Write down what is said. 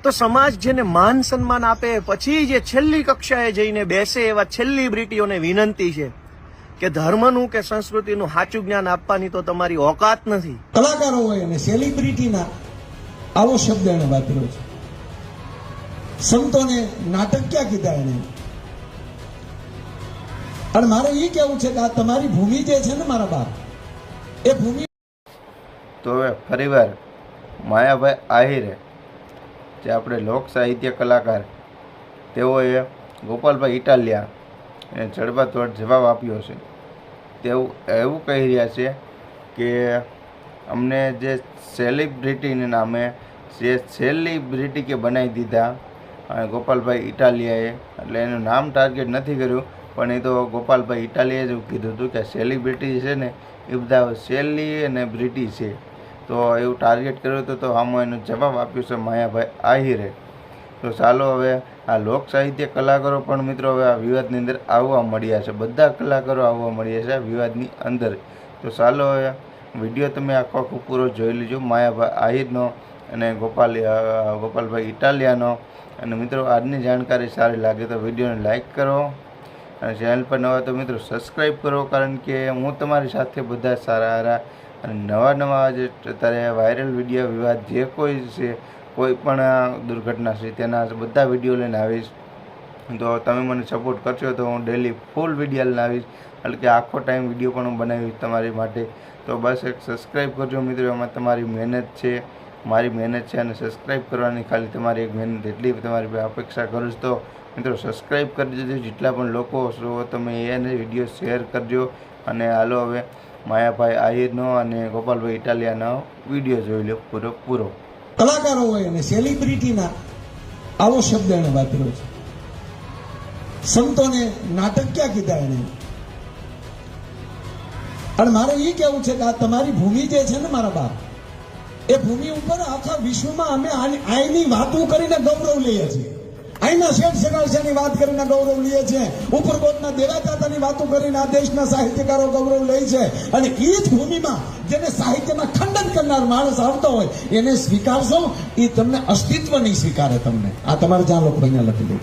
તો સમાજ જેને માન સન્માન આપે પછી જે છેલ્લી કક્ષાએ જઈને બેસે એવા સેલિબ્રિટીઓને વિનંતી છે કે ધર્મનું કે સંસ્કૃતિનું સાચું જ્ઞાન આપવાની તો તમારી ઓકાત નથી. કલાકારો હોય અને સેલિબ્રિટીના આવો શબ્દ એને વાપર્યો છે. સંતોને નાટક ક્યાં કીધા એને? અને મારે એ કેવું છે કે આ તમારી ભૂમિ જે છે ને મારા બાપ, એ ભૂમિ. તો હવે ફરીવાર માયાભાઈ આહિરે, જે આપણે લોક સાહિત્ય કલાકાર, તેઓએ ગોપાલભાઈ ઇટાલિયા એને જડબાતોડ જવાબ આપ્યો છે. તેઓ એવું કહી રહ્યા છે કે અમને જે સેલિબ્રિટીને નામે જે સેલિબ્રિટી કે બનાવી દીધા ગોપાલભાઈ ઇટાલિયાએ, એટલે એનું નામ ટાર્ગેટ નથી કર્યું, પણ એ તો ગોપાલભાઈ ઇટાલિયાએ જ કીધું હતું કે સેલિબ્રિટી છે ને એ બધા સેલી અને બ્રિટી છે, તો એવું ટાર્ગેટ કર્યું હતું. તો આમાં એનો જવાબ આપ્યો છે માયાભાઈ આહિરે. તો ચાલો હવે આ લોક સાહિત્ય કલાકારો પણ મિત્રો હવે આ વિવાદની અંદર આવવા મળ્યા છે. બધા કલાકારો આવવા મળ્યા છે આ વિવાદની અંદર. તો ચાલો હવે વિડીયો તમે આખો પૂરો જોઈ લેજો, માયાભાઈ આહિરનો અને ગોપાલભાઈ ઇટાલિયાનો. અને મિત્રો આજની જાણકારી સારી લાગે તો વિડીયોને લાઇક કરો અને ચેનલ પર નવા તો મિત્રો સબસ્ક્રાઈબ કરો, કારણ કે હું તમારી સાથે બધા સારા અને નવા જે અત્યારે વાયરલ વિડીયો વિવાદ જે કોઈ છે, કોઈ પણ દુર્ઘટના છે તેના બધા વિડીયો લઈને આવીશ. તો તમે મને સપોર્ટ કરશો તો હું ડેલી ફૂલ વિડીયો લઈને આવીશ, એટલે કે આખો ટાઈમ વિડીયો પણ હું બનાવીશ તમારી માટે. તો બસ એક સબસ્ક્રાઈબ કરજો મિત્રો, એમાં તમારી મહેનત છે, મારી મહેનત છે, અને સબસ્ક્રાઈબ કરવાની ખાલી તમારી એક મહેનત એટલી તમારી અપેક્ષા કરું છું. તો મિત્રો સબસ્ક્રાઈબ કરી દેજો, જેટલા પણ લોકો છો તમે એને વિડીયો શેર કરજો. અને હાલો હવે માયાભાઈ આહિરનો અને ગોપાલભાઈ ઇટાલિયાનો વિડીયો જોઈ લો પૂરો. કલાકારો હોય અને સેલિબ્રિટીના આવો શબ્દ એને વાપર્યો છે. સંતોને નાટક ક્યાં કીધા એને? અને મારે એ કેવું છે કે આ તમારી ભૂમિ જે છે ને મારા બાપ, એ ભૂમિ ઉપર આખા વિશ્વમાં અમે આઈની વાતો કરીને ગૌરવ લઈએ છીએ. અહીંના શેઠ સગાવસાની વાત કરીને ગૌરવ લઈએ છીએ. ઉપરકોટના દેવાદાતાની વાતો કરીને આ દેશના સાહિત્યકારો ગૌરવ લે છે. અને એ જ ભૂમિમાં જેને સાહિત્યમાં ખંડન કરનાર માણસ આવતો હોય એને સ્વીકારશો, એ તમને અસ્તિત્વ નહીં સ્વીકારે તમને. આ તમારે જ્યાં લોકો અહીંયા લખી દે.